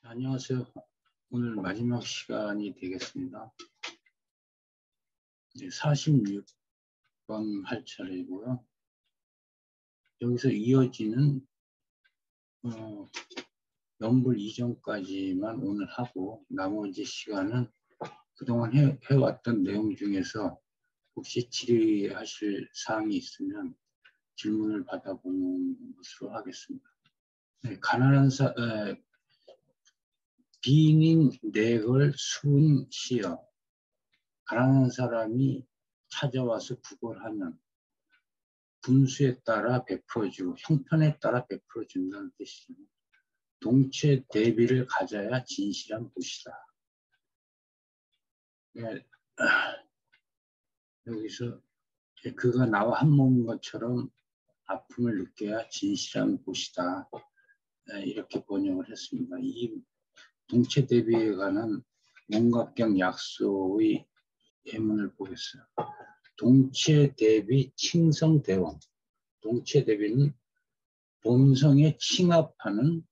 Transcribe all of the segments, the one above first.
안녕하세요. 오늘 마지막 시간이 되겠습니다. 46번 할 차례고요. 여기서 이어지는 연불 이전까지만 오늘 하고 나머지 시간은 그동안 해왔던 내용 중에서 혹시 질의하실 사항이 있으면 질문을 받아보는 것으로 하겠습니다. 가난한 빈인 내걸 수은 시여. 가난한 사람이 찾아와서 구걸하면 분수에 따라 베풀어주고 형편에 따라 베풀어준다는 뜻이죠. 동체 대비를 가져야 진실한 도시다. 여기서 그가 나와 한 몸인 것처럼 아픔을 느껴야 진실한 곳이다. 이렇게 번역을 했습니다. 이 동체 대비에 관한 원각경 약소의 예문을 보겠어요. 동체 대비 칭성대원. 동체 대비는 본성에 칭합하는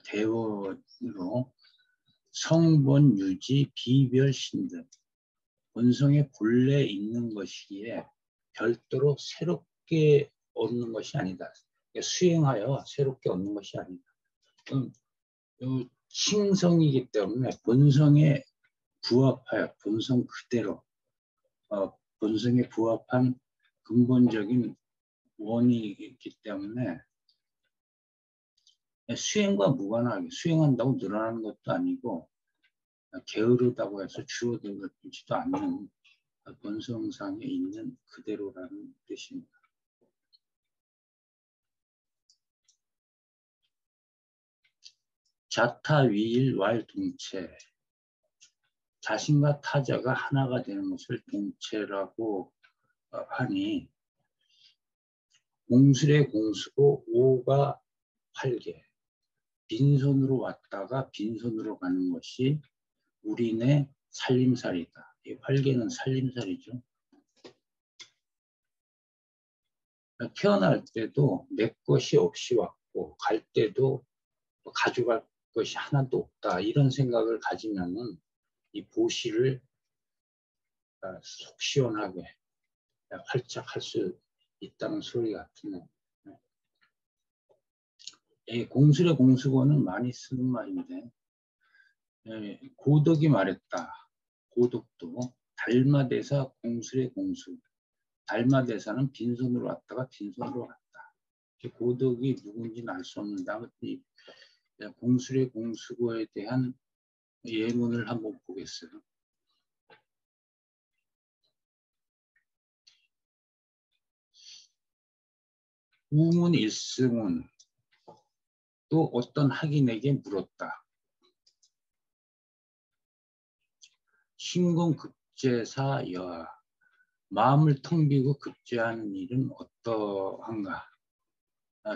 대원으로 성본 유지 비별 신등. 본성에 본래 있는 것이기에 별도로 새롭게 얻는 것이 아니다. 수행하여 새롭게 얻는 것이 아니다. 칭성이기 때문에 본성에 부합하여 본성 그대로 본성에 부합한 근본적인 원이기 때문에 수행과 무관하게 수행한다고 늘어나는 것도 아니고 게으르다고 해서 줄어들지도 않는 본성상에 있는 그대로라는 뜻입니다. 자타위일 왈동체. 자신과 타자가 하나가 되는 것을 동체라고 하니 공술의 공수고 오가 활개. 빈손으로 왔다가 빈손으로 가는 것이 우리네 살림살이다. 이 활개는 살림살이죠. 태어날 때도 내 것이 없이 왔고 갈 때도 가져갈 것이 하나도 없다. 이런 생각을 가지면은 이 보시를 속 시원하게 활짝 할 수 있다는 소리 같으네요. 공술의 공수고는 많이 쓰는 말인데 고덕이 말했다. 고덕도 달마대사 공술의 공수. 달마대사는 빈손으로 왔다가 빈손으로 갔다. 고덕이 누군지는 알 수 없는데 아무튼 공술의 공수고에 대한 예문을 한번 보겠어요. 우문 일승은 또 어떤 학인에게 물었다. 신공급제사 여하. 마음을 텅 비고 급제하는 일은 어떠한가?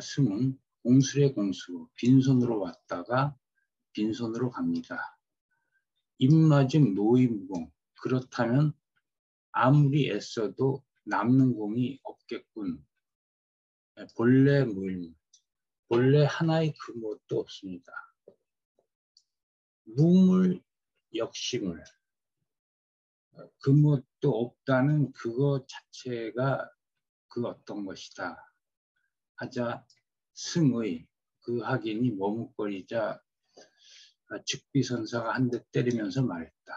승은 공술의 공수. 빈손으로 왔다가 빈손으로 갑니다. 입맞음 노인공. 그렇다면 아무리 애써도 남는 공이 없겠군. 본래 무일. 본래 하나의 근본도 없습니다. 무물 역심을. 근본도 없다는 그거 자체가 그 어떤 것이다. 하자 승의 그 학인이 머뭇거리자 즉비선사가 한 대 때리면서 말했다.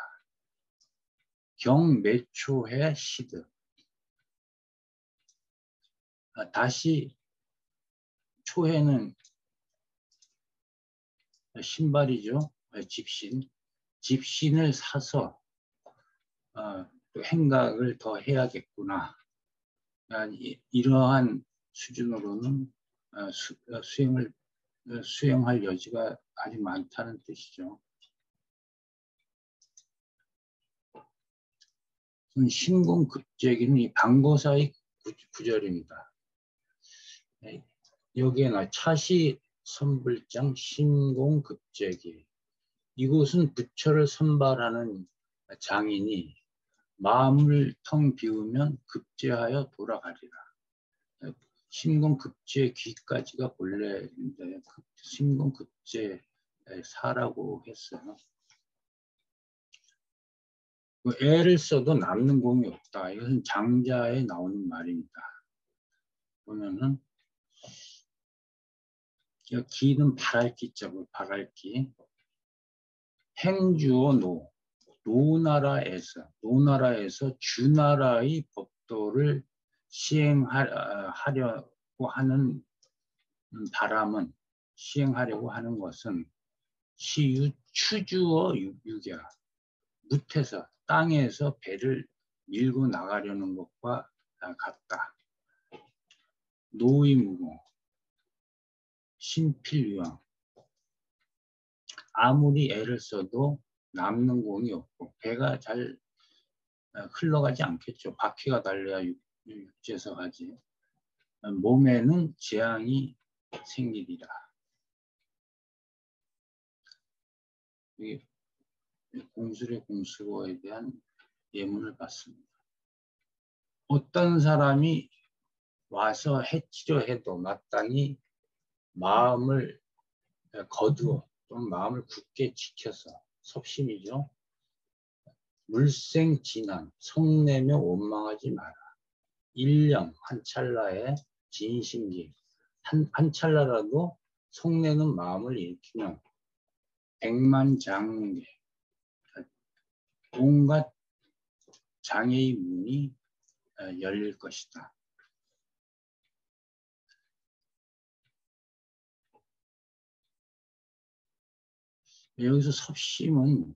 경매초해 시드. 다시 초해는 신발이죠. 집신. 집신을 사서 또 행각을 더 해야겠구나. 이러한 수준으로는 수행할 여지가 아주 많다는 뜻이죠. 신공급제기는 이 방거사의 구절입니다. 여기에 차시 선불장 신공급제기. 이곳은 부처를 선발하는 장인이 마음을 텅 비우면 급제하여 돌아가리라. 신공급제 귀까지가 본래인데 신공급제 사라고 했어요. 애를 써도 남는 공이 없다. 이것은 장자에 나오는 말입니다. 보면은 기는 바랄기자고 바랄기. 행주어 노나라에서 주나라의 법도를 시행하려고 하는 바람은 시행하려고 하는 것은 시유 추주어 유기야. 뭇에서 땅에서 배를 밀고 나가려는 것과 같다. 노의무고 신필유황. 아무리 애를 써도 남는 공이 없고 배가 잘 흘러가지 않겠죠. 바퀴가 달려야 육지에서 가지. 몸에는 재앙이 생기리라. 공술의 공수어에 대한 예문을 봤습니다. 어떤 사람이 와서 해치려 해도 마땅히 마음을 거두어 또는 마음을 굳게 지켜서 섭심이죠. 물생진한 성내며 원망하지 마라. 일령 한 찰나의 진심기. 한 찰나라도 성내는 마음을 일으키면 백만장계 온갖 장애의 문이 열릴 것이다. 여기서 섭심은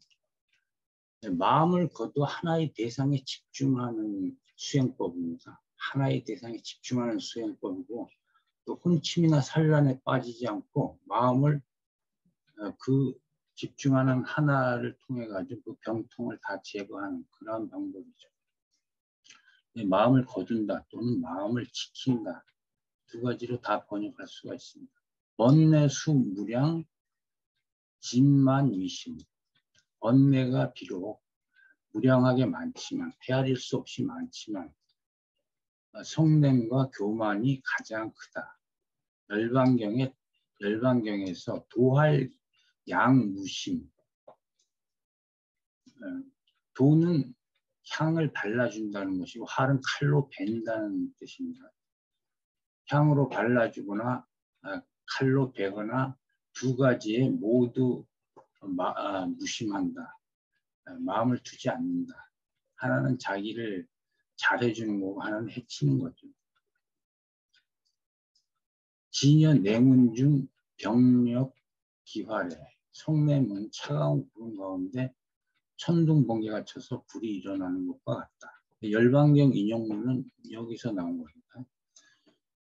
마음을 거둬 하나의 대상에 집중하는 수행법입니다. 하나의 대상에 집중하는 수행법이고 또 혼침이나 산란에 빠지지 않고 마음을 그 집중하는 하나를 통해 가지고 그 병통을 다 제거하는 그런 방법이죠. 마음을 거둔다 또는 마음을 지킨다 두 가지로 다 번역할 수가 있습니다. 번뇌수 무량 진만위심. 번뇌가 비록 무량하게 많지만 헤아릴 수 없이 많지만 성냄과 교만이 가장 크다. 열반경에서 도할 양무심. 도는 향을 발라준다는 것이고 활은 칼로 벤다는 뜻입니다. 향으로 발라주거나 칼로 베거나 두 가지에 모두 무심한다. 마음을 두지 않는다. 하나는 자기를 잘해주는 거고 하나는 해치는 거죠. 진여 냉운 중 병력 기화래. 성냄은 차가운 구름 가운데 천둥 번개가 쳐서 불이 일어나는 것과 같다. 열반경 인용문은 여기서 나온 겁니다.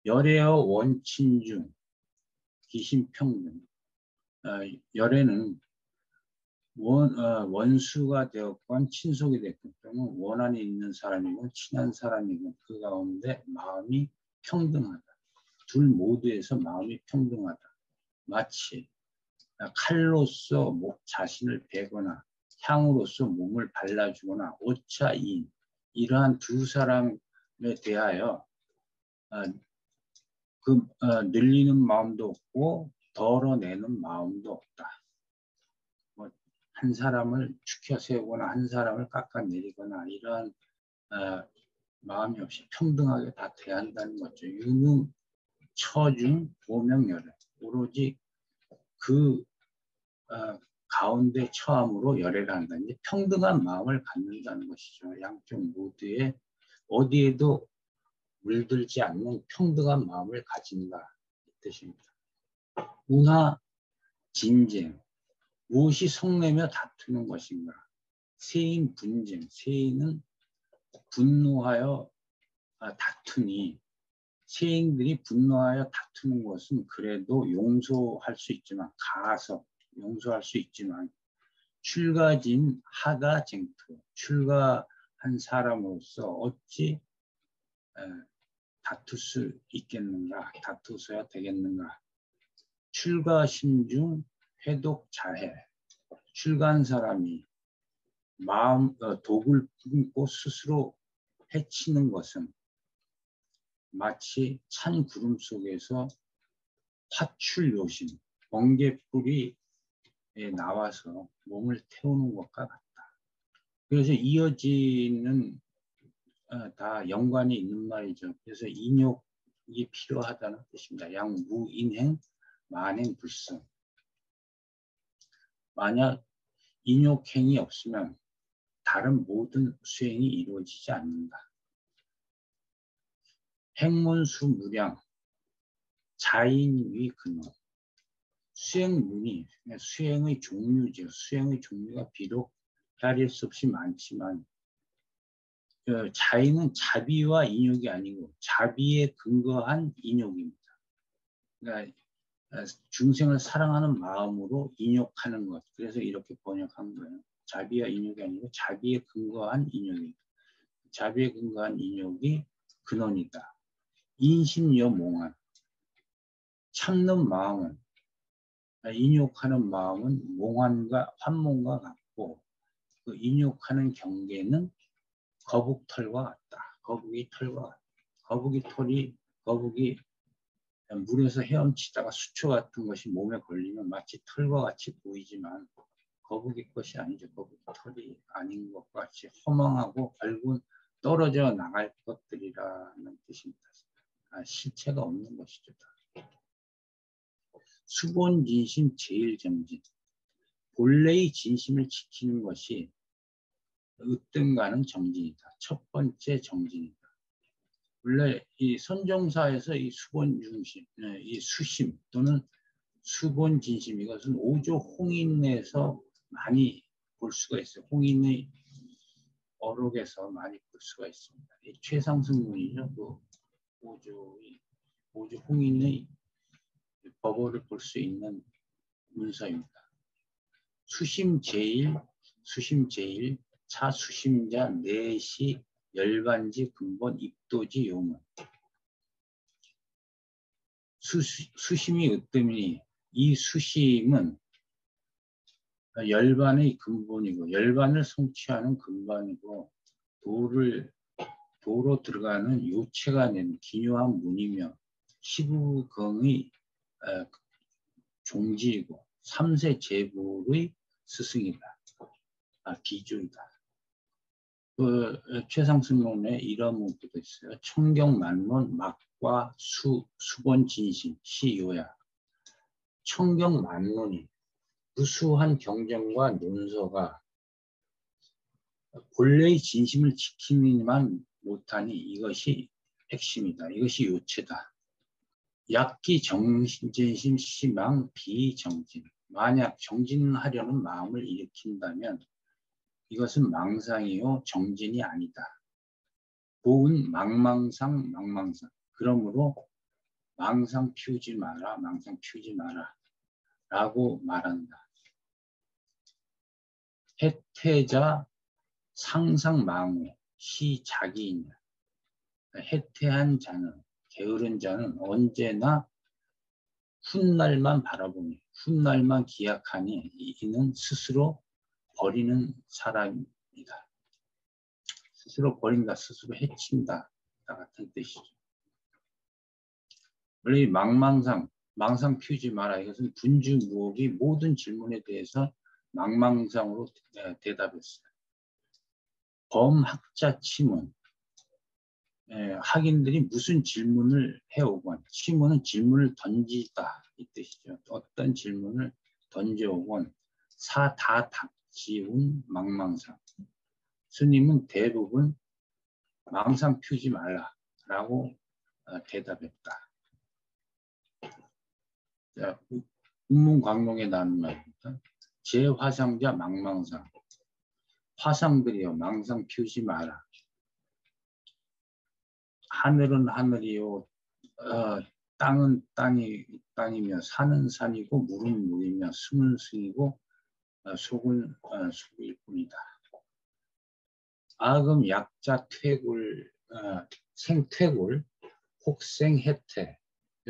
열애어 원친 중 기심평등. 열애는 원수가 되었건 친속이 됐건 또는 원한이 있는 사람이건 친한 사람이건 그 가운데 마음이 평등하다. 둘 모두에서 마음이 평등하다. 마치 칼로서 자신을 베거나 향으로서 몸을 발라주거나 오차인 이러한 두 사람에 대하여 늘리는 마음도 없고 덜어내는 마음도 없다. 한 사람을 축혀 세우거나 한 사람을 깎아내리거나 이러한 마음이 없이 평등하게 다 대한다는 거죠. 유능, 처중, 오명열애. 오로지 그 가운데 처함으로 열애를 한다. 이제 평등한 마음을 갖는다는 것이죠. 양쪽 모두에 어디에도 물들지 않는 평등한 마음을 가진다. 이 뜻입니다. 운하, 진쟁. 무엇이 속내며 다투는 것인가? 세인 분쟁. 세인은 분노하여 다투니 세인들이 분노하여 다투는 것은 그래도 용서할 수 있지만 가서 용서할 수 있지만 출가진 하가 쟁투. 출가한 사람으로서 어찌 다툴 수 있겠는가? 다투서야 되겠는가? 출가심중 회독 자해. 출가한 사람이 독을 품고 스스로 해치는 것은 마치 찬 구름 속에서 화출요심, 번개불이 나와서 몸을 태우는 것과 같다. 그래서 이어지는 다 연관이 있는 말이죠. 그래서 인욕이 필요하다는 뜻입니다. 양무인행 만행불성. 만약 인욕행이 없으면 다른 모든 수행이 이루어지지 않는다. 행문수무량 자인위 근원. 수행문이 수행의 종류죠. 수행의 종류가 비록 헤아릴 수 없이 많지만 자인은 자비와 인욕이 아니고 자비에 근거한 인욕입니다. 그러니까 중생을 사랑하는 마음으로 인욕하는 것. 그래서 이렇게 번역한 거예요. 자비와 인욕이 아니고 자비에 근거한 인욕이. 자비에 근거한 인욕이 근원이다. 인심여몽한. 참는 마음은, 인욕하는 마음은 몽환과 환몽과 같고 그 인욕하는 경계는 거북털과 같다. 거북이 털과 같다. 거북이 물에서 헤엄치다가 수초 같은 것이 몸에 걸리면 마치 털과 같이 보이지만 거북이 것이 아니죠. 거북이 털이 아닌 것과 같이 허망하고 결국은 떨어져 나갈 것들이라는 뜻입니다. 실체가 없는 것이죠. 수본진심 제일정진. 본래의 진심을 지키는 것이 으뜸가는 정진이다. 첫 번째 정진이다. 원래 이 선정사에서 이 수본중심, 이 수심 또는 수본진심 이것은 오조 홍인에서 많이 볼 수가 있어요. 홍인의 어록에서 많이 볼 수가 있습니다. 최상승문이죠. 그 오조 홍인의 법어를 볼 수 있는 문서입니다. 수심제일, 차수심자, 내시, 열반지, 근본, 입도지, 요문. 수심이 으뜸이니 이 수심은 열반의 근본이고 열반을 성취하는 근반이고 도로 들어가는 요체가 낸 기묘한 문이며 시부경의 종지이고 삼세 제불의 스승이다. 비주이다. 그 최상승론에 이런 문구도 있어요. 청경만론 막과 수본진심 시요야. 청경만론이 무수한 경전과 논서가 본래의 진심을 지키기만 못하니 이것이 핵심이다. 이것이 요체다. 약기 정진심 시망 비정진. 만약 정진하려는 마음을 일으킨다면 이것은 망상이요 정진이 아니다. 보은 망망상. 그러므로 망상 피우지 마라. 라고 말한다. 해태자 상상망후 시자기이냐. 해태한 자는, 게으른 자는 언제나 훗날만 바라보니, 훗날만 기약하니 이는 스스로 버리는 사람이다. 스스로 버린다, 스스로 해친다 같은 뜻이죠. 원래 망상 피우지 마라. 이것은 분주무옥이 모든 질문에 대해서 망망상으로 대답했어요. 범학자 치문. 학인들이 무슨 질문을 해오건, 치문은 질문을 던지다 이 뜻이죠. 어떤 질문을 던져오건 다 닥지운 망망상. 스님은 대부분 망상 피우지 말라라고 대답했다. 운문광롱에 나오는 말입니다. 제화상자 망망상. 화상들이여 망상 피우지 마라. 하늘은 하늘이요, 땅은 땅이며 산은 산이고 물은 물이며 숨은 승이고 속은 속일 뿐이다. 아금 약자 퇴굴, 생퇴굴, 혹생해태.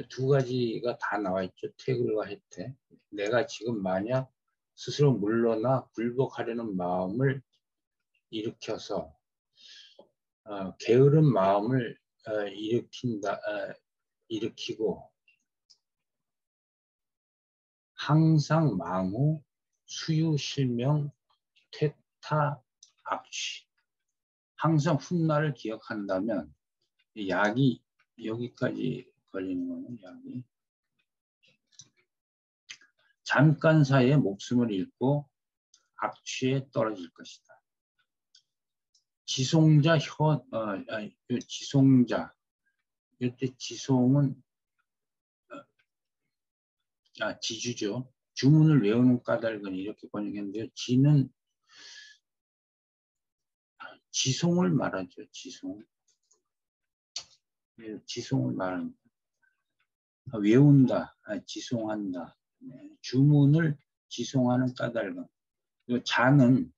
두 가지가 다 나와 있죠. 퇴굴과 해태. 내가 지금 만약 스스로 물러나 굴복하려는 마음을 일으켜서 게으른 마음을 일으키고 항상 망후 수유, 실명, 퇴타, 악취. 항상 훗날을 기억한다면 약이 여기까지 걸리는 거는 약이 잠깐 사이에 목숨을 잃고 악취에 떨어질 것이다. 지송자 지송자 이때 지송은 지주죠. 주문을 외우는 까닭은 이렇게 번역했는데요. 지는 지송을 말하죠. 지송. 지송을 말합니다. 외운다, 지송한다. 주문을 지송하는 까닭은. 자는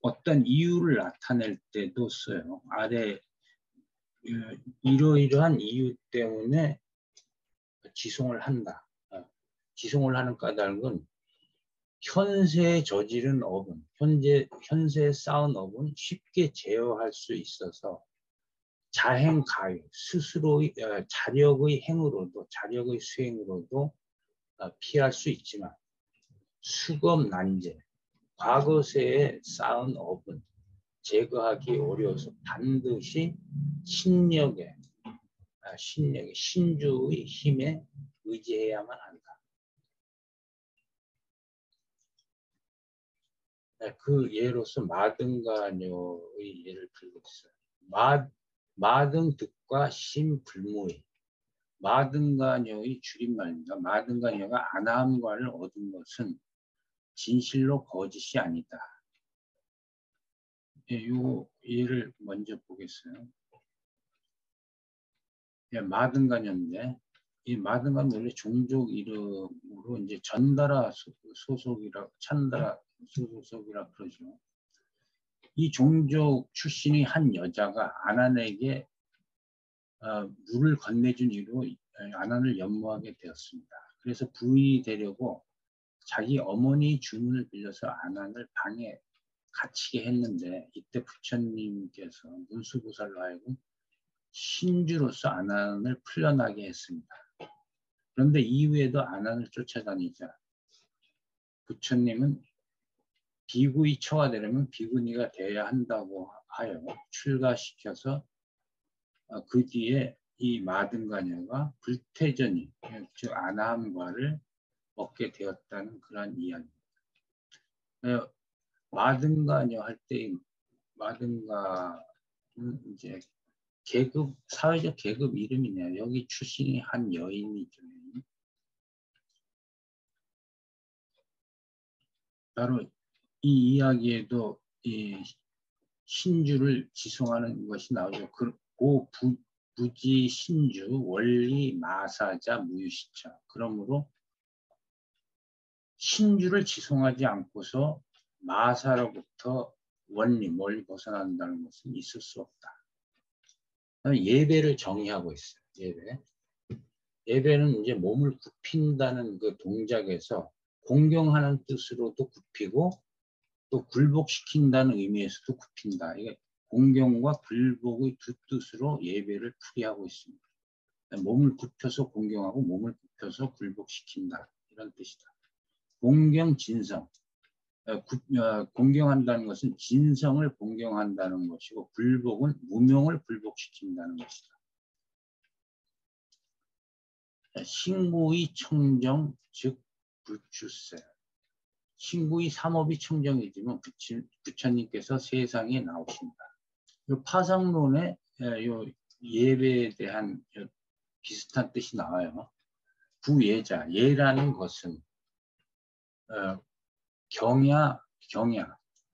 어떤 이유를 나타낼 때도 써요. 아래 이러이러한 이유 때문에 지송을 한다. 지송을 하는 까닭은 현세에 저지른 업은, 현세에 쌓은 업은 쉽게 제어할 수 있어서 자행가유, 스스로의 자력의 행으로도, 자력의 수행으로도 피할 수 있지만 수검 난제, 과거세에 쌓은 업은 제거하기 어려워서 반드시 신주의 힘에 의지해야만 한다. 그 예로서 마등가녀의 예를 들고 있어요. 마등득과 심불무의. 마등가녀의 줄임말입니다. 마등가녀가 아나함과를 얻은 것은 진실로 거짓이 아니다. 이 예를 먼저 보겠어요. 마등가녀인데 이 마등가는 원래 종족 이름으로 이제 전다라 소속이라 찬다라 소속이라 그러죠. 이 종족 출신의 한 여자가 아난에게 물을 건네준 이후로 아난을 연모하게 되었습니다. 그래서 부인이 되려고 자기 어머니 주문을 빌려서 아난을 방에 갇히게 했는데 이때 부처님께서 문수보살로 하여금 신주로서 아난을 풀려나게 했습니다. 그런데 이후에도 아난을 쫓아다니자 부처님은 비구의 처가 되려면 비구니가 되어야 한다고 하여 출가시켜서 그 뒤에 이 마등가녀가 불태전이 즉 아나함과를 얻게 되었다는 그러한 이야기입니다. 마등가녀 할 때 마등가는 이제 계급, 사회적 계급 이름이네요. 여기 출신이 한 여인이죠. 바로 이 이야기에도 이 신주를 지송하는 것이 나오죠. 고 부지 신주 원리 마사자 무유시처. 그러므로 신주를 지송하지 않고서 마사로부터 원리 멀리 벗어난다는 것은 있을 수 없다. 예배를 정의하고 있어요. 예배는 이제 몸을 굽힌다는 그 동작에서 공경하는 뜻으로도 굽히고 또 굴복시킨다는 의미에서도 굽힌다. 이게 공경과 굴복의 두 뜻으로 예배를 풀이하고 있습니다. 몸을 굽혀서 공경하고 몸을 굽혀서 굴복시킨다. 이런 뜻이다. 공경, 진성. 공경한다는 것은 진성을 공경한다는 것이고 굴복은 무명을 굴복시킨다는 것이다. 신구의 청정, 즉 불출세. 신구의 삼업이 청정이지만 부처님께서 세상에 나오신다. 이 파상론에 예배에 대한 비슷한 뜻이 나와요. 부예자, 예라는 것은 경야,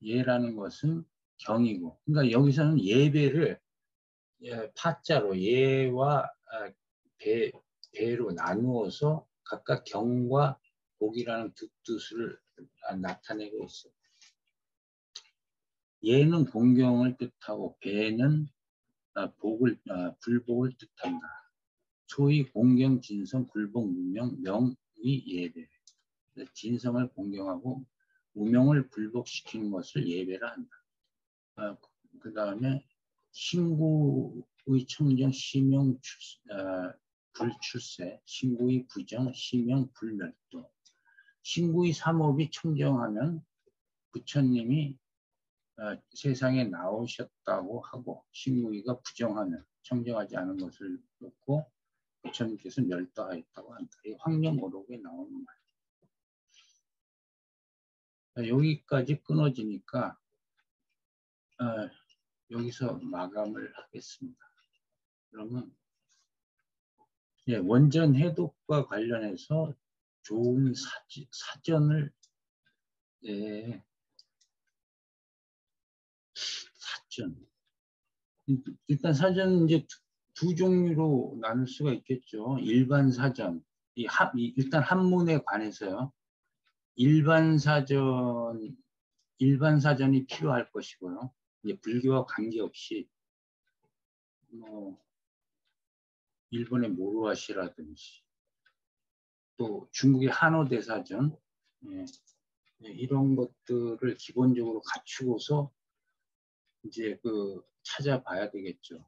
예라는 것은 경이고, 그러니까 여기서는 예배를 파자로 예와 배로 나누어서 각각 경과 복이라는 두 뜻을 나타내고 있어요. 예는 공경을 뜻하고 배는 불복을 뜻한다. 소위 공경, 진성, 불복, 무명, 명의 예배. 진성을 공경하고 무명을 불복시키는 것을 예배라 한다. 그 다음에 신구의 청정, 시명, 불출세, 신구의 부정, 시명, 불멸도. 신구의 삼업이 청정하면 부처님이 세상에 나오셨다고 하고, 신구이가 부정하면 청정하지 않은 것을 놓고 부처님께서 멸도하였다고 한다. 이 황령어록에 나오는 말. 여기까지 끊어지니까 여기서 마감을 하겠습니다. 그러면 원전 해독과 관련해서 좋은 사전을 사전. 일단 사전은 이제 두 종류로 나눌 수가 있겠죠. 일반 사전. 일단 한문에 관해서요. 일반 사전이 필요할 것이고요. 이제 불교와 관계없이 뭐 일본의 모루아시라든지 또 중국의 한어대사전 이런 것들을 기본적으로 갖추고서 이제 찾아봐야 되겠죠.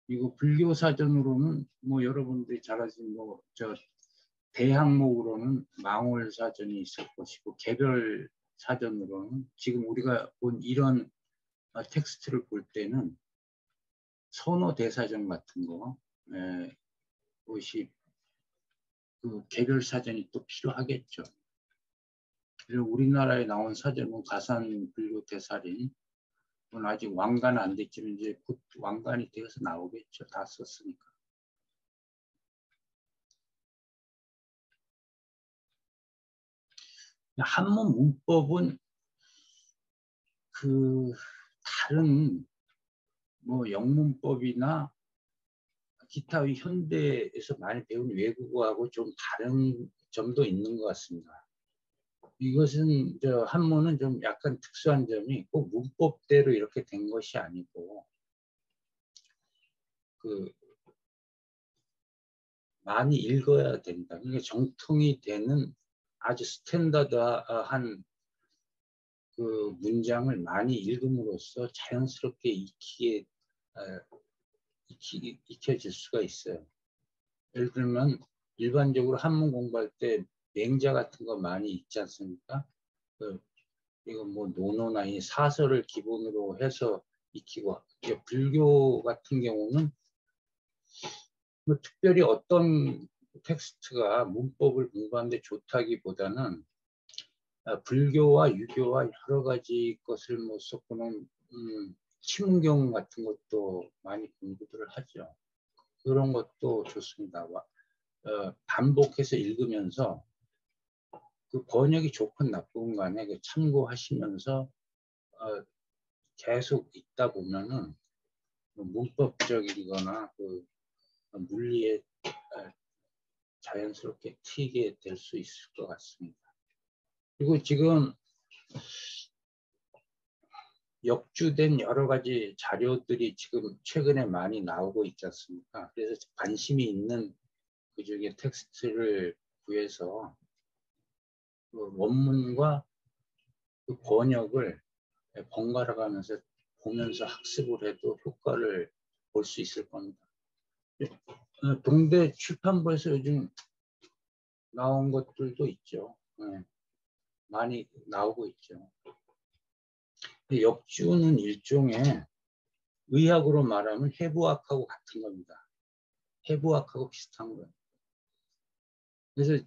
이거 불교 사전으로는 뭐 여러분들이 잘 아시는 대항목으로는 망월 사전이 있을 것이고, 개별 사전으로는 지금 우리가 본 이런 텍스트를 볼 때는 선어 대사전 같은 것이 개별 사전이 또 필요하겠죠. 그리고 우리나라에 나온 사전은 가산 불교 대사린, 아직 왕관은 안 됐지만 이제 곧 왕관이 되어서 나오겠죠. 다 썼으니까. 한문 문법은 다른 영문법이나 기타 현대에서 많이 배운 외국어하고 좀 다른 점도 있는 것 같습니다. 이것은 한문은 좀 약간 특수한 점이 꼭 문법대로 이렇게 된 것이 아니고 많이 읽어야 된다. 그러니까 정통이 되는 아주 스탠다드한 문장을 많이 읽음으로써 자연스럽게 익혀질 수가 있어요. 예를 들면 일반적으로 한문 공부할 때 맹자 같은 거 많이 읽지 않습니까? 이거 노노나 이 사설을 기본으로 해서 익히고, 불교 같은 경우는 특별히 어떤 텍스트가 문법을 공부하는데 좋다기보다는 불교와 유교와 여러 가지 것을 섞고는 치문경 같은 것도 많이 공부들을 하죠. 그런 것도 좋습니다. 반복해서 읽으면서 번역이 좋건 나쁜 간에 참고하시면서 계속 읽다 보면은 문법적이거나 물리에 자연스럽게 튀게 될 수 있을 것 같습니다. 그리고 지금 역주된 여러 가지 자료들이 지금 최근에 많이 나오고 있지 않습니까? 그래서 관심이 있는 그중에 텍스트를 구해서 원문과 번역을 번갈아 가면서 보면서 학습을 해도 효과를 볼 수 있을 겁니다. 동대 출판부에서 요즘 나온 것들도 있죠. 많이 나오고 있죠. 역주는 일종의 의학으로 말하면 해부학하고 같은 겁니다. 해부학하고 비슷한 거예요. 그래서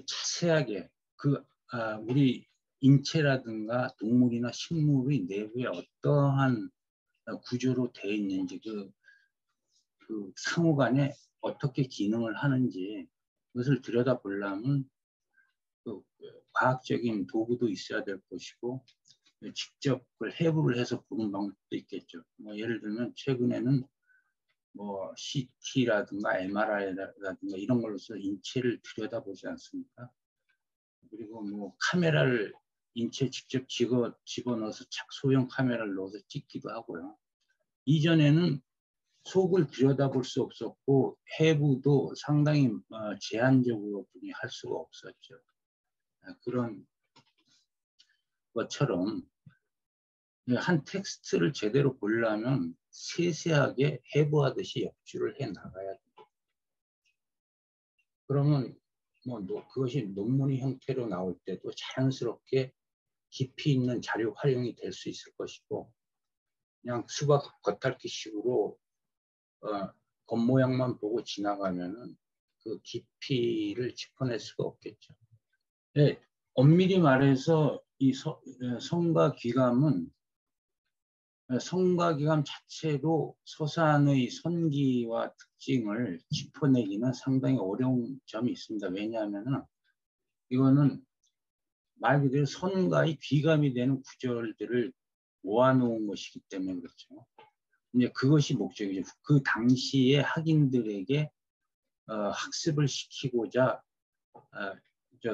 자세하게 우리 인체라든가 동물이나 식물의 내부에 어떠한 구조로 되어 있는지, 상호간에 어떻게 기능을 하는지 그것을 들여다보려면 과학적인 도구도 있어야 될 것이고, 직접 그걸 해부를 해서 보는 방법도 있겠죠. 예를 들면 최근에는 CT라든가 MRI라든가 이런 걸로서 인체를 들여다보지 않습니까? 그리고 카메라를 인체에 직접 집어넣어서 소형 카메라를 넣어서 찍기도 하고요. 이전에는 속을 들여다볼 수 없었고 해부도 상당히 제한적으로 할 수가 없었죠. 그런 것처럼 한 텍스트를 제대로 보려면 세세하게 해부하듯이 역주를 해 나가야 됩니다. 그러면 그것이 논문의 형태로 나올 때도 자연스럽게 깊이 있는 자료 활용이 될 수 있을 것이고, 그냥 수박 겉핥기식으로 겉모양만 보고 지나가면은 그 깊이를 짚어낼 수가 없겠죠. 네, 엄밀히 말해서 이 성가귀감은 성가귀감 자체로 서산의 선기와 특징을 짚어내기는 상당히 어려운 점이 있습니다. 왜냐하면 이거는 말 그대로 선가의 귀감이 되는 구절들을 모아놓은 것이기 때문에 그렇죠. 이제 그것이 목적이죠. 그 당시에 학인들에게 학습을 시키고자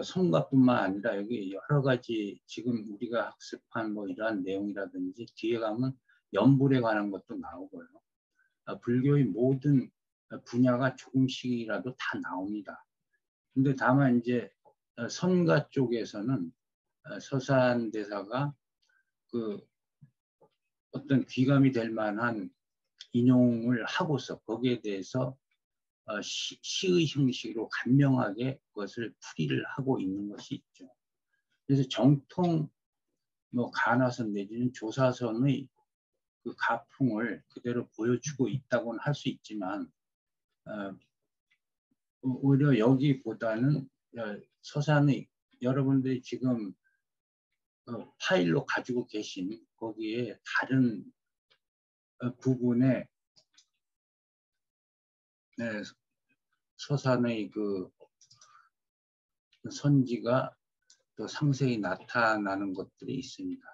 성가뿐만 아니라 여기 여러 가지 지금 우리가 학습한 이러한 내용이라든지 뒤에 가면 연불에 관한 것도 나오고요. 불교의 모든 분야가 조금씩이라도 다 나옵니다. 근데 다만 이제 선가 쪽에서는 서산대사가 그 어떤 귀감이 될 만한 인용을 하고서 거기에 대해서 시의 형식으로 간명하게 그것을 풀이를 하고 있는 것이 있죠. 그래서 정통 가나선 내지는 조사선의 그 가풍을 그대로 보여주고 있다고는 할 수 있지만 오히려 여기보다는 서산의 여러분들이 지금 파일로 가지고 계신 거기에 다른 부분에 서산의 그 선지가 또 상세히 나타나는 것들이 있습니다.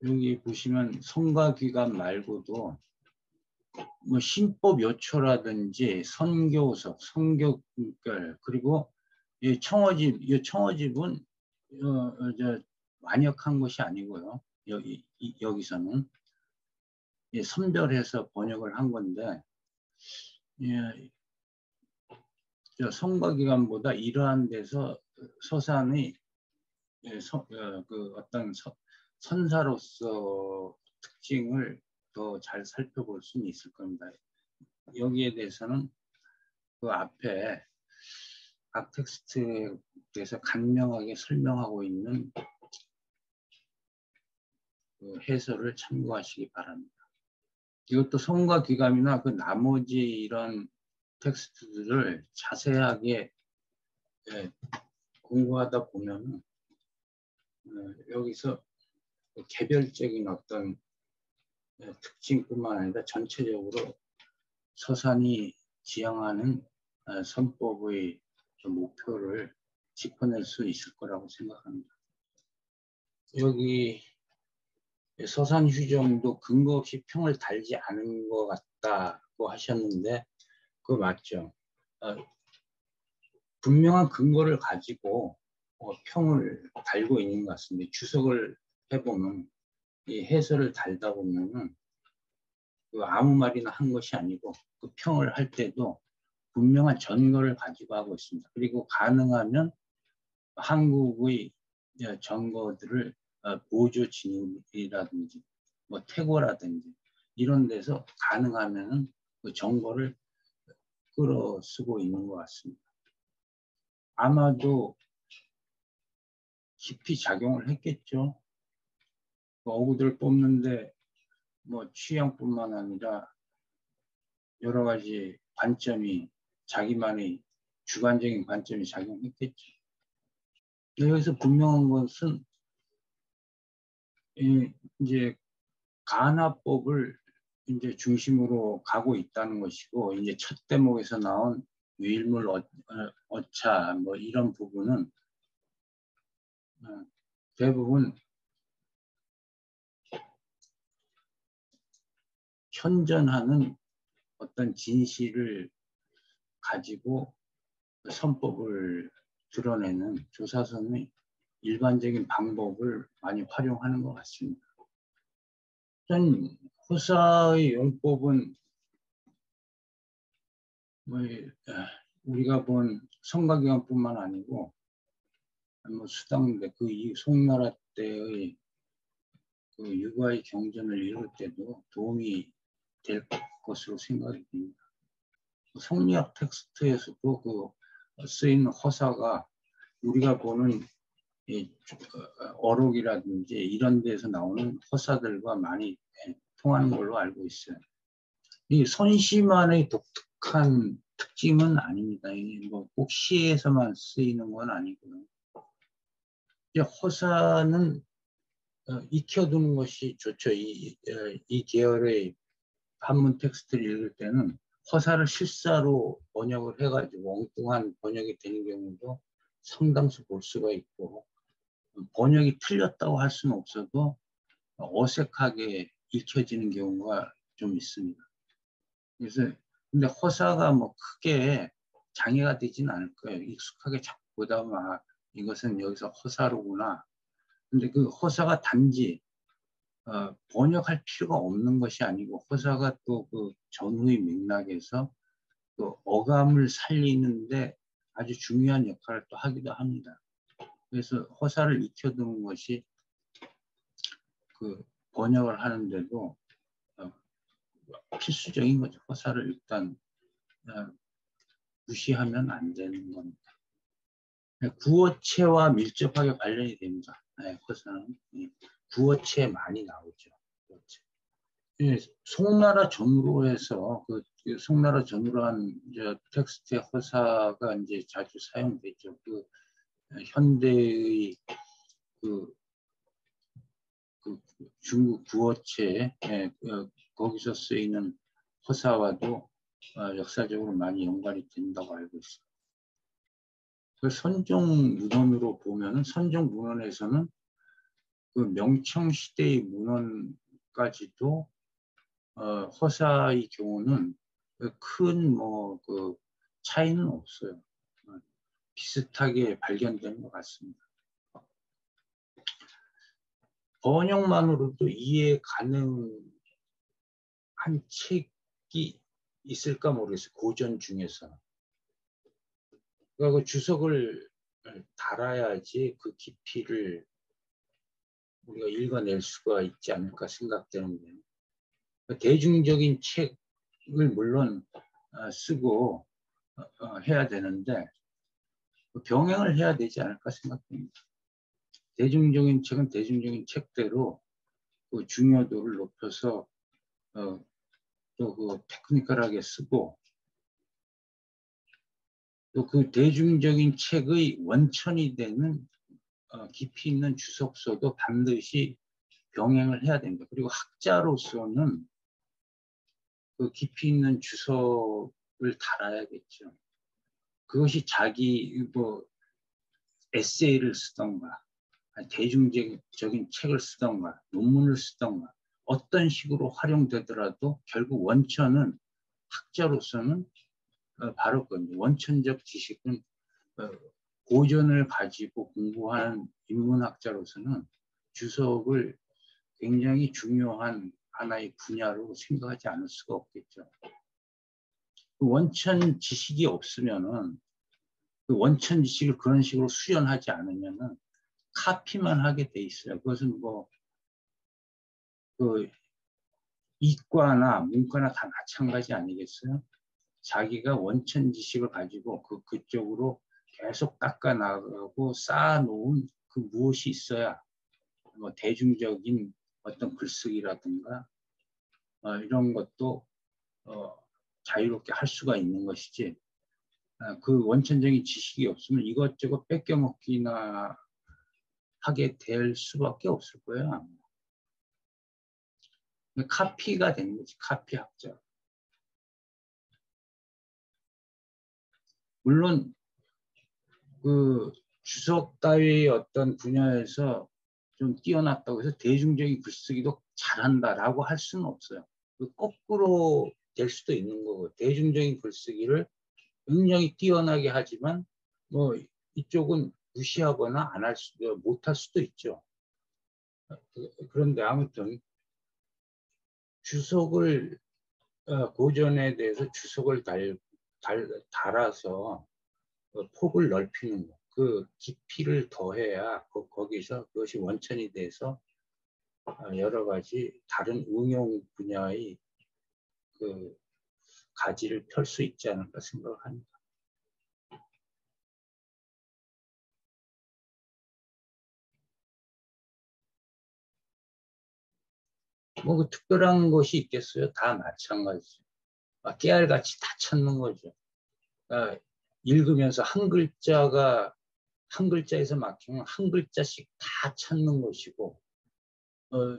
여기 보시면 성가귀감 말고도 신법 요초라든지 선교석, 성격결 그리고 이 청어집은 완역한 것이 아니고요. 여기서는 선별해서 번역을 한 건데 성가기관보다 이러한 데서 서산의 그 어떤 선사로서 특징을 더 잘 살펴볼 수는 있을 겁니다. 여기에 대해서는 그 앞에 악텍스트에서 간명하게 설명하고 있는 그 해설을 참고하시기 바랍니다. 이것도 성가귀감이나 그 나머지 이런 텍스트들을 자세하게 공부하다 보면 여기서 개별적인 어떤 특징뿐만 아니라 전체적으로 서산이 지향하는 선법의 목표를 짚어낼 수 있을 거라고 생각합니다. 여기 서산휴정도 근거 없이 평을 달지 않은 것 같다고 하셨는데 그거 맞죠? 분명한 근거를 가지고 평을 달고 있는 것 같습니다. 주석을 해보면 이 해설을 달다 보면은 아무 말이나 한 것이 아니고 그 평을 할 때도 분명한 전거를 가지고 하고 있습니다. 그리고 가능하면 한국의 전거들을 보조 진입이라든지 태고라든지 이런 데서 가능하면 그 정거를 끌어 쓰고 있는 것 같습니다. 아마도 깊이 작용을 했겠죠. 어구들 뽑는데 취향뿐만 아니라 여러 가지 관점이 자기만의 주관적인 관점이 작용했겠죠. 여기서 분명한 것은 이제 가나법을 이제 중심으로 가고 있다는 것이고 이제 첫 대목에서 나온 유일물 어차 이런 부분은 대부분 현존하는 어떤 진실을 가지고 선법을 드러내는 조사선의 일반적인 방법을 많이 활용하는 것 같습니다. 전 호사의 용법은 우리가 본 성가기관뿐만 아니고 수당대 그 송나라 때의 그 육아의 경전을 이룰 때도 도움이 될 것으로 생각이 됩니다. 성리학 텍스트에서도 그 쓰인 허사가 우리가 보는 이 어록이라든지 이런 데서 나오는 허사들과 많이 통하는 걸로 알고 있어요. 이 손시만의 독특한 특징은 아닙니다. 이게 꼭 시에서만 쓰이는 건 아니고요. 이제 허사는 익혀두는 것이 좋죠. 이 계열의 한문 텍스트를 읽을 때는 허사를 실사로 번역을 해가지고 엉뚱한 번역이 되는 경우도 상당수 볼 수가 있고, 번역이 틀렸다고 할 수는 없어도 어색하게 읽혀지는 경우가 좀 있습니다. 그래서 근데 허사가 뭐 크게 장애가 되지는 않을 거예요. 익숙하게 자꾸 보다 보면 이것은 여기서 허사로구나. 근데 그 허사가 단지 번역할 필요가 없는 것이 아니고, 허사가 또 그 전후의 맥락에서 또 어감을 살리는데 아주 중요한 역할을 또 하기도 합니다. 그래서 허사를 익혀두는 것이 그 번역을 하는데도 필수적인 거죠. 허사를 일단 무시하면 안 되는 겁니다. 구어체와 밀접하게 관련이 됩니다. 허사는 구어체에 많이 나오죠. 송나라 전후로 해서 그 송나라 전후로 한 텍스트의 허사가 이제 자주 사용되죠. 그 현대의 그 중국 구어체 거기서 쓰이는 허사와도 역사적으로 많이 연관이 된다고 알고 있습니다. 그 선종 문헌으로 보면은 선종 문헌에서는 그 명청 시대의 문헌까지도 허사의 경우는 큰 그 차이는 없어요. 비슷하게 발견되는 것 같습니다. 번역만으로도 이해 가능한 책이 있을까 모르겠어요. 고전 중에서. 그러니까 그 주석을 달아야지 그 깊이를 우리가 읽어낼 수가 있지 않을까 생각되는데, 대중적인 책을 물론 쓰고 해야 되는데 병행을 해야 되지 않을까 생각됩니다. 대중적인 책은 대중적인 책대로 그 중요도를 높여서 또 그 테크니컬하게 쓰고, 또 그 대중적인 책의 원천이 되는 깊이 있는 주석서도 반드시 병행을 해야 됩니다. 그리고 학자로서는 그 깊이 있는 주석을 달아야겠죠. 그것이 자기 에세이를 쓰던가 대중적인 책을 쓰던가 논문을 쓰던가 어떤 식으로 활용되더라도 결국 원천은 학자로서는 바로 겁니다. 원천적 지식은 고전을 가지고 공부하는 인문학자로서는 주석을 굉장히 중요한 하나의 분야로 생각하지 않을 수가 없겠죠. 그 원천 지식이 없으면은, 그 원천 지식을 그런 식으로 수연하지 않으면은 카피만 하게 돼 있어요. 그것은 그 이과나 문과나 다 마찬가지 아니겠어요? 자기가 원천 지식을 가지고 그쪽으로 계속 닦아 나가고 쌓아놓은 그 무엇이 있어야 대중적인 어떤 글쓰기라든가 이런 것도 자유롭게 할 수가 있는 것이지, 그 원천적인 지식이 없으면 이것저것 뺏겨먹기나 하게 될 수밖에 없을 거예요. 카피가 되는 거지, 카피 학자. 물론 그 주석 따위의 어떤 분야에서 좀 뛰어났다고 해서 대중적인 글쓰기도 잘한다라고 할 수는 없어요. 거꾸로 될 수도 있는 거고, 대중적인 글쓰기를 굉장히 뛰어나게 하지만 이쪽은 무시하거나 안 할 수도, 못할 수도 있죠. 그런데 아무튼 주석을 고전에 대해서 주석을 달아서 폭을 넓히는 거, 그 깊이를 더해야 거기서 그것이 원천이 돼서 여러 가지 다른 응용 분야의 그 가지를 펼 수 있지 않을까 생각을 합니다. 뭐 그 특별한 것이 있겠어요? 다 마찬가지죠. 깨알같이 다 찾는 거죠. 읽으면서 한 글자에서 막히면 한 글자씩 다 찾는 것이고,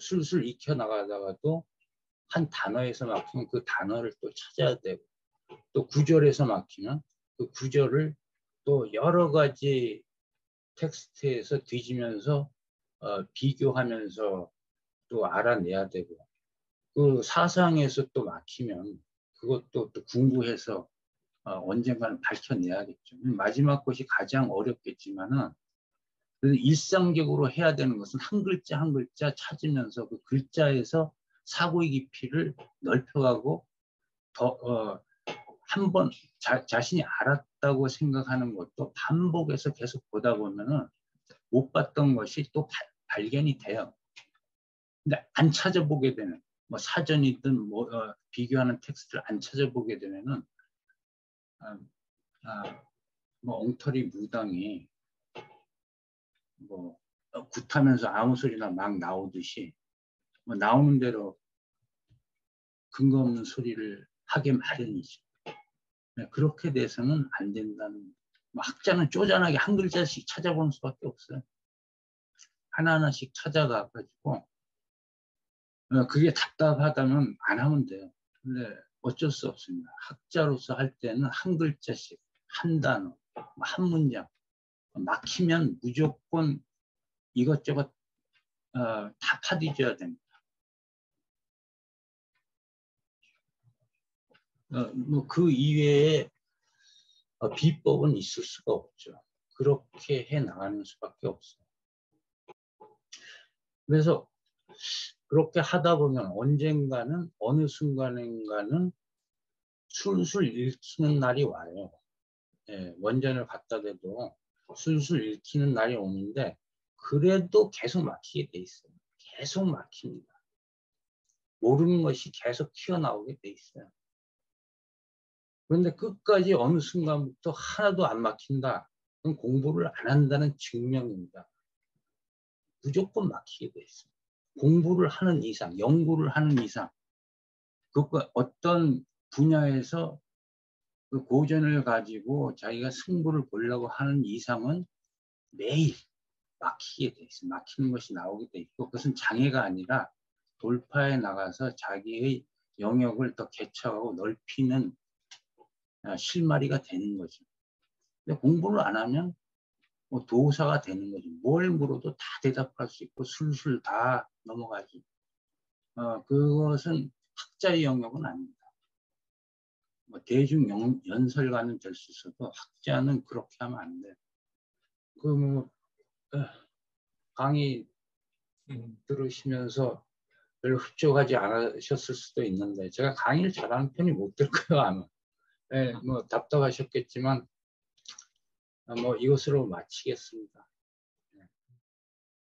술술 익혀 나가다가도 한 단어에서 막히면 그 단어를 또 찾아야 되고, 또 구절에서 막히면 그 구절을 또 여러 가지 텍스트에서 뒤지면서 비교하면서 또 알아내야 되고, 그 사상에서 또 막히면 그것도 또 궁구해서 언젠가는 밝혀내야겠죠. 마지막 것이 가장 어렵겠지만은 일상적으로 해야 되는 것은 한 글자 한 글자 찾으면서 그 글자에서 사고의 깊이를 넓혀가고 한 번 자신이 알았다고 생각하는 것도 반복해서 계속 보다 보면은 못 봤던 것이 또 발견이 돼요. 근데 안 찾아보게 되는, 뭐 사전이든 비교하는 텍스트를 안 찾아보게 되면은 뭐 엉터리 무당이 뭐 굿하면서 아무 소리나 막 나오듯이 뭐 나오는 대로 근거 없는 소리를 하게 마련이죠. 그렇게 돼서는 안 된다는. 뭐 학자는 쪼잔하게 한 글자씩 찾아보는 수밖에 없어요. 하나하나씩 찾아가 가지고 그게 답답하다면 안 하면 돼요. 근데 어쩔 수 없습니다. 학자로서 할 때는 한 글자씩, 한 단어, 한 문장 막히면 무조건 이것저것 다 파뒤져야 됩니다. 뭐 그 이외에 비법은 있을 수가 없죠. 그렇게 해 나가는 수밖에 없어요. 그래서 그렇게 하다 보면 언젠가는 어느 순간인가는 술술 읽히는 날이 와요. 원전을 갖다 대도 술술 읽히는 날이 오는데 그래도 계속 막히게 돼 있어요. 계속 막힙니다. 모르는 것이 계속 튀어나오게 돼 있어요. 그런데 끝까지 어느 순간부터 하나도 안 막힌다. 그건 공부를 안 한다는 증명입니다. 무조건 막히게 돼 있어요. 공부를 하는 이상, 연구를 하는 이상, 그것과 어떤 분야에서 그 고전을 가지고 자기가 승부를 보려고 하는 이상은 매일 막히게 돼 있어요. 막히는 것이 나오게 돼 있고 그것은 장애가 아니라 돌파해 나가서 자기의 영역을 더 개척하고 넓히는 실마리가 되는 거죠. 근데 공부를 안 하면 뭐 도사가 되는 거죠. 뭘 물어도 다 대답할 수 있고 술술 다 넘어가지. 그것은 학자의 영역은 아닙니다. 뭐 대중 연설가는 될 수 있어도 학자는 그렇게 하면 안 돼요. 뭐 강의 들으시면서 별로 흡족하지 않으셨을 수도 있는데 제가 강의를 잘하는 편이 못 될 거예요 아마. 뭐 답답하셨겠지만 뭐 이것으로 마치겠습니다.